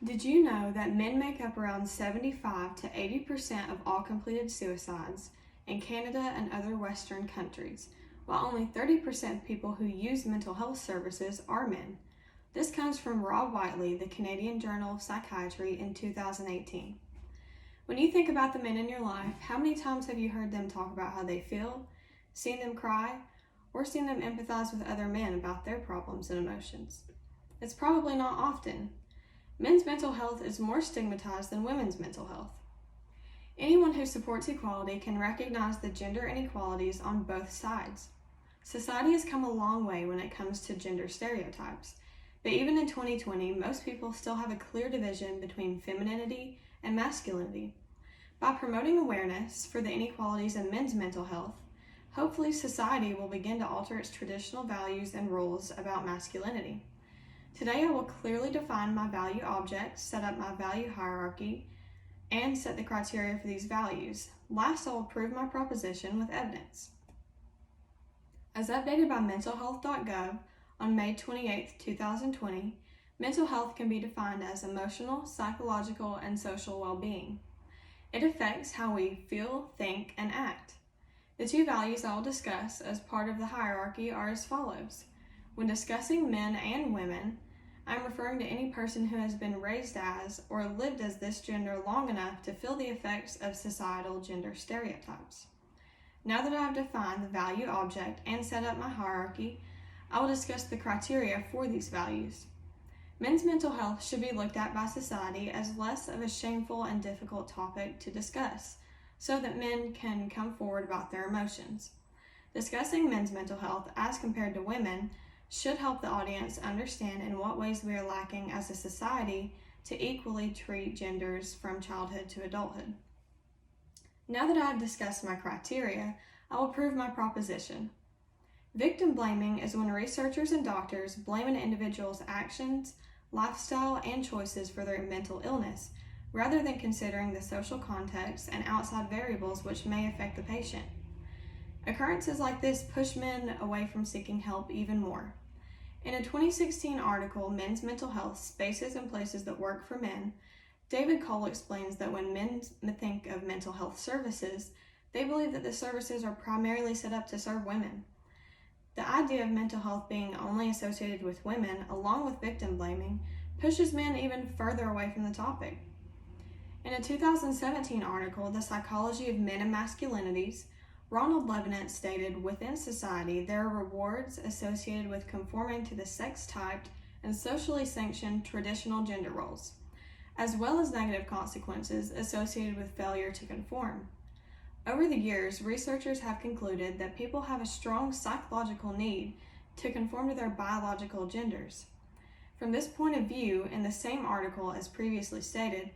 Did you know that men make up around 75 to 80% of all completed suicides in Canada and other Western countries, while only 30% of people who use mental health services are men? This comes from Rob Whiteley, the Canadian Journal of Psychiatry in 2018. When you think about the men in your life, how many times have you heard them talk about how they feel, seen them cry, or seen them empathize with other men about their problems and emotions? It's probably not often. Men's mental health is more stigmatized than women's mental health. Anyone who supports equality can recognize the gender inequalities on both sides. Society has come a long way when it comes to gender stereotypes, but even in 2020, most people still have a clear division between femininity and masculinity. By promoting awareness for the inequalities in men's mental health, hopefully society will begin to alter its traditional values and rules about masculinity. Today I will clearly define my value objects, set up my value hierarchy, and set the criteria for these values. Last, I will prove my proposition with evidence. As updated by mentalhealth.gov on May 28, 2020, mental health can be defined as emotional, psychological, and social well-being. It affects how we feel, think, and act. The two values I will discuss as part of the hierarchy are as follows. When discussing men and women, I'm referring to any person who has been raised as or lived as this gender long enough to feel the effects of societal gender stereotypes. Now that I have defined the value object and set up my hierarchy, I will discuss the criteria for these values. Men's mental health should be looked at by society as less of a shameful and difficult topic to discuss, so that men can come forward about their emotions. Discussing men's mental health as compared to women should help the audience understand in what ways we are lacking as a society to equally treat genders from childhood to adulthood. Now that I have discussed my criteria, I will prove my proposition. Victim blaming is when researchers and doctors blame an individual's actions, lifestyle, and choices for their mental illness, rather than considering the social context and outside variables which may affect the patient. Occurrences like this push men away from seeking help even more. In a 2016 article, Men's Mental Health, Spaces and Places That Work for Men, David Cole explains that when men think of mental health services, they believe that the services are primarily set up to serve women. The idea of mental health being only associated with women, along with victim blaming, pushes men even further away from the topic. In a 2017 article, The Psychology of Men and Masculinities, Ronald Levinas stated, within society, there are rewards associated with conforming to the sex-typed and socially sanctioned traditional gender roles, as well as negative consequences associated with failure to conform. Over the years, researchers have concluded that people have a strong psychological need to conform to their biological genders. From this point of view, in the same article as previously stated,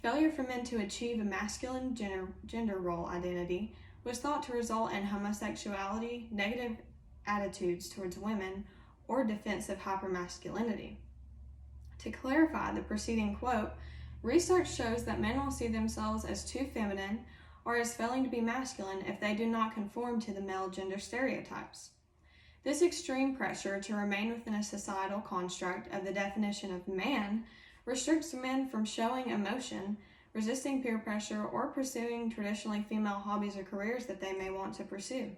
failure for men to achieve a masculine gender role identity was thought to result in homosexuality, negative attitudes towards women, or defensive hypermasculinity. To clarify the preceding quote, research shows that men will see themselves as too feminine or as failing to be masculine if they do not conform to the male gender stereotypes. This extreme pressure to remain within a societal construct of the definition of man restricts men from showing emotion, resisting peer pressure, or pursuing traditionally female hobbies or careers that they may want to pursue.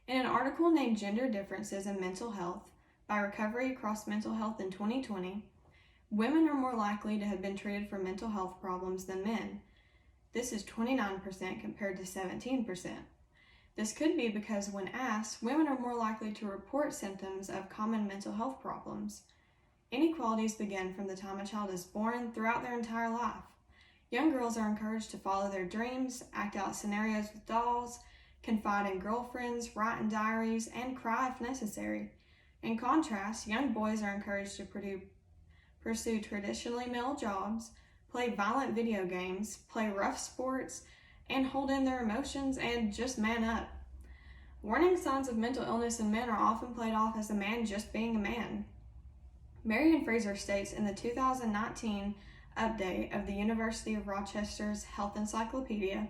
In an article named Gender Differences in Mental Health by Recovery Across Mental Health in 2020, women are more likely to have been treated for mental health problems than men. This is 29% compared to 17%. This could be because when asked, women are more likely to report symptoms of common mental health problems. Inequalities begin from the time a child is born throughout their entire life. Young girls are encouraged to follow their dreams, act out scenarios with dolls, confide in girlfriends, write in diaries, and cry if necessary. In contrast, young boys are encouraged to pursue traditionally male jobs, play violent video games, play rough sports, and hold in their emotions and just man up. Warning signs of mental illness in men are often played off as a man just being a man. Marian Fraser states in the 2019 update of the University of Rochester's Health Encyclopedia,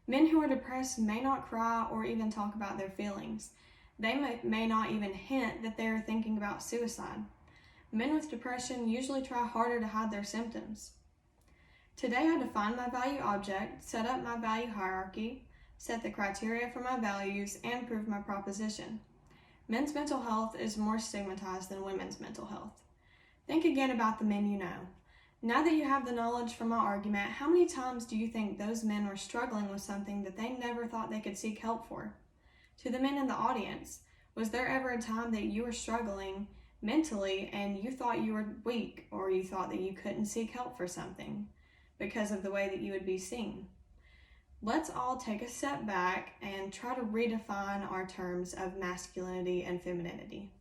men who are depressed may not cry or even talk about their feelings. They may not even hint that they are thinking about suicide. Men with depression usually try harder to hide their symptoms. Today I define my value object, set up my value hierarchy, set the criteria for my values, and prove my proposition. Men's mental health is more stigmatized than women's mental health. Think again about the men you know. Now that you have the knowledge from my argument, how many times do you think those men were struggling with something that they never thought they could seek help for? To the men in the audience, was there ever a time that you were struggling mentally and you thought you were weak, or you thought that you couldn't seek help for something because of the way that you would be seen? Let's all take a step back and try to redefine our terms of masculinity and femininity.